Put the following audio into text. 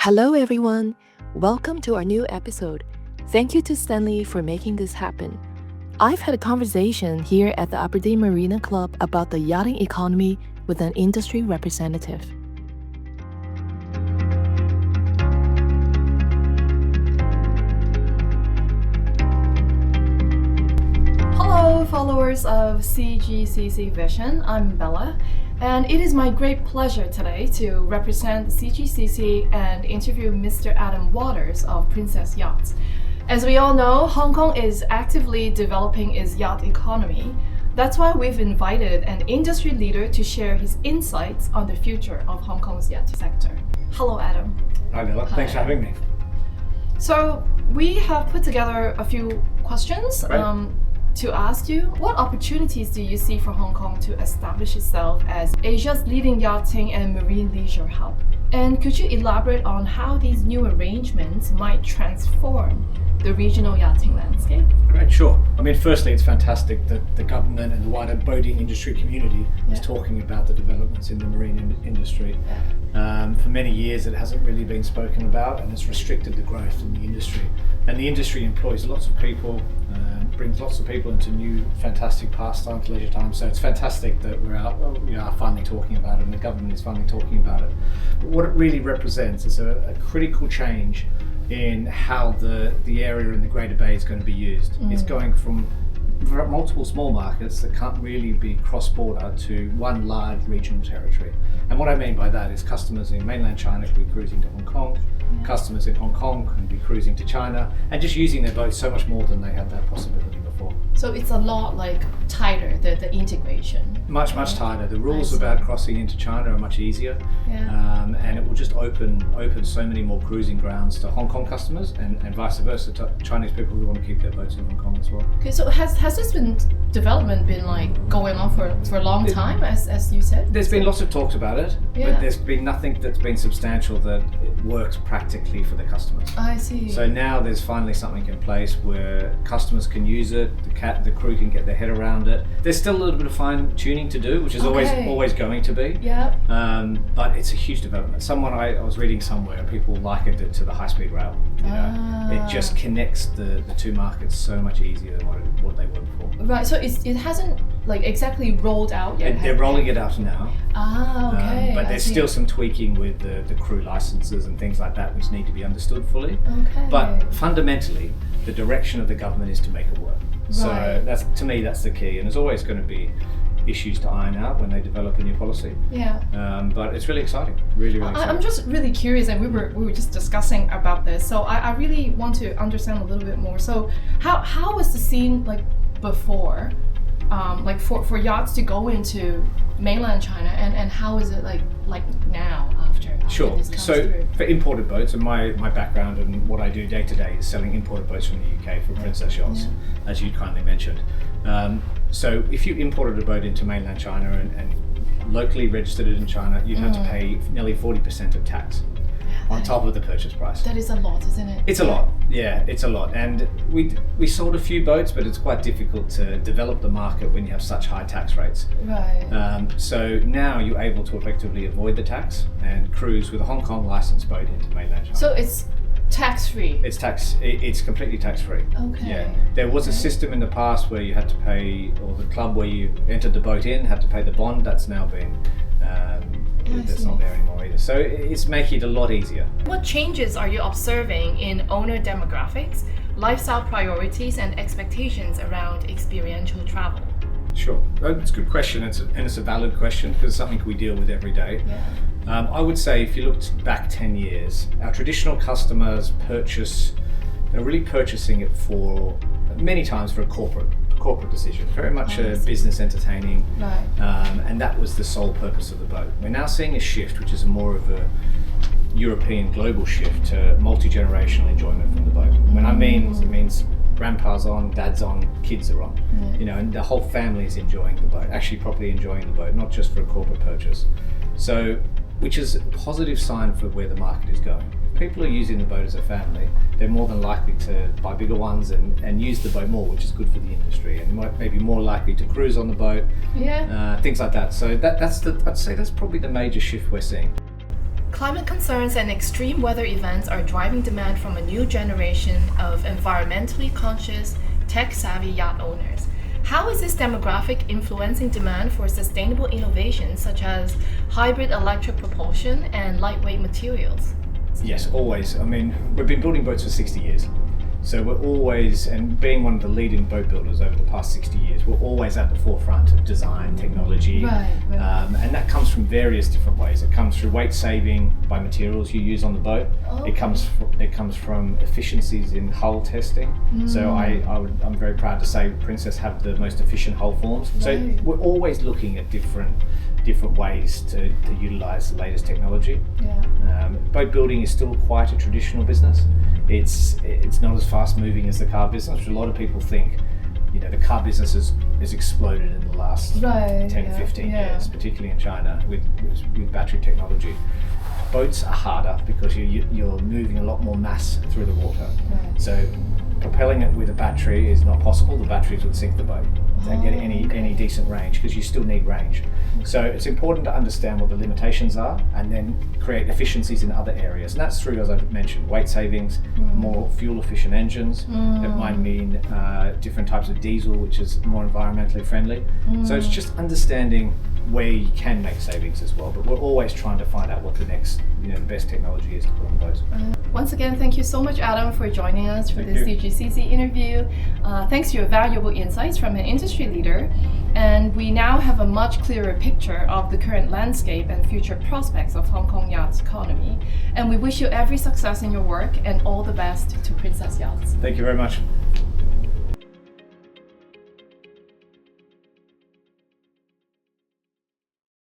Hello everyone, welcome to our new episode. Thank you to Stanley for making this happen. I've had a conversation here at the Aberdeen Marina Club about the yachting economy with an industry representative. Hello followers of CGCC Vision, I'm Bella, and it is my great pleasure today to represent CGCC and interview Mr. Adam Waters of Princess Yachts. As we all know, Hong Kong is actively developing its yacht economy. That's why we've invited an industry leader to share his insights on the future of Hong Kong's yacht sector. Hello, Adam. Hi, Bella. Thanks for having me. So we have put together a few questions to ask you. What opportunities do you see for Hong Kong to establish itself as Asia's leading yachting and marine leisure hub? And could you elaborate on how these new arrangements might transform the regional yachting landscape? Great, sure. I mean, firstly, it's fantastic that the government and the wider boating industry community is talking about the developments in the marine industry. For many years, it hasn't really been spoken about, and it's restricted the growth in the industry. And the industry employs lots of people, brings lots of people into new, fantastic pastimes, leisure time. So it's fantastic that we are finally talking about it, and the government is finally talking about it. But what it really represents is a critical change in how the area in the Greater Bay is going to be used. It's going from multiple small markets that can't really be cross-border to one large regional territory. And what I mean by that is customers in mainland China can be cruising to Hong Kong, customers in Hong Kong can be cruising to China, and just using their boats so much more than they had that possibility before. So it's a lot tighter, the integration. Much tighter. The rules about crossing into China are much easier, and it will just open so many more cruising grounds to Hong Kong customers and vice versa to Chinese people who want to keep their boats in Hong Kong as well. Okay, so has this development been going on for a long time, as you said? There's been lots of talks about it, but there's been nothing that's been substantial that it works practically for the customers. I see. So now there's finally something in place where customers can use it, the crew can get their head around it. There's still a little bit of fine tuning to do, which is always going to be. Yeah. But it's a huge development. I was reading somewhere, people likened it to the high-speed rail. It just connects the two markets so much easier than what they were before. Right. So it hasn't exactly rolled out yet. They're rolling it out now. Okay. But there's still some tweaking with the crew licenses and things like that, which need to be understood fully. Okay. But fundamentally, the direction of the government is to make it work. Right. So that's the key, and there's always going to be issues to iron out when they develop a new policy. Yeah. But it's really exciting, really exciting. I'm just really curious, and we were just discussing about this. So I really want to understand a little bit more. So how was the scene before, for yachts to go into mainland China, and how is it like now after Sure. this comes So through? for imported boats, and my background and what I do day to day is selling imported boats from the UK for Princess Yachts, as you kindly mentioned. So if you imported a boat into mainland China and locally registered it in China, you'd have to pay nearly 40% of tax on top of the purchase price. That is a lot, isn't it? It's a lot. Yeah, it's a lot. And we sold a few boats, but it's quite difficult to develop the market when you have such high tax rates. Right. So now you're able to effectively avoid the tax and cruise with a Hong Kong licensed boat into mainland China. So it's tax-free? It's completely tax-free. Okay. Yeah. There was a system in the past where you had to pay, or the club where you entered the boat in had to pay the bond. That's now been that's not there anymore either. So it's making it a lot easier. What changes are you observing in owner demographics, lifestyle priorities, and expectations around experiential travel? Sure, it's a good question, and it's a valid question because it's something we deal with every day. Yeah. I would say if you looked back 10 years, our traditional customers they're really purchasing it for many times for a corporate decision, very much a business entertaining, and that was the sole purpose of the boat. We're now seeing a shift, which is more of a European global shift to multi-generational enjoyment from the boat. When it means grandpa's on, dad's on, kids are on, and the whole family is enjoying the boat, actually properly enjoying the boat, not just for a corporate purchase. So, which is a positive sign for where the market is going. If people are using the boat as a family, they're more than likely to buy bigger ones and use the boat more, which is good for the industry, and maybe more likely to cruise on the boat, things like that. So I'd say that's probably the major shift we're seeing. Climate concerns and extreme weather events are driving demand from a new generation of environmentally conscious, tech-savvy yacht owners. How is this demographic influencing demand for sustainable innovations such as hybrid electric propulsion and lightweight materials? Yes, always. I mean, we've been building boats for 60 years. So we're always, and being one of the leading boat builders over the past 60 years, we're always at the forefront of design, technology, and that comes from various different ways. It comes through weight saving by materials you use on the boat. It comes from efficiencies in hull testing. So I'm very proud to say Princess have the most efficient hull forms. So we're always looking at different ways to utilize the latest technology. Boat building is still quite a traditional business. It's not as fast moving as the car business, which a lot of people think. You know, the car business has exploded in the last 10-15 years, particularly in China with battery technology. Boats are harder because you're moving a lot more mass through the water. So propelling it with a battery is not possible. The batteries would sink the boat. Don't get any decent range because you still need range. So it's important to understand what the limitations are and then create efficiencies in other areas. And that's through, as I mentioned, weight savings, more fuel efficient engines. It might mean different types of diesel, which is more environmentally friendly. So it's just understanding where you can make savings as well, but we're always trying to find out what the next, the best technology is to put on the boats. Once again, thank you so much, Adam, for joining us for this CGCC interview. Thanks to your valuable insights from an industry leader, and we now have a much clearer picture of the current landscape and future prospects of Hong Kong yacht economy. And we wish you every success in your work and all the best to Princess Yachts. Thank you very much.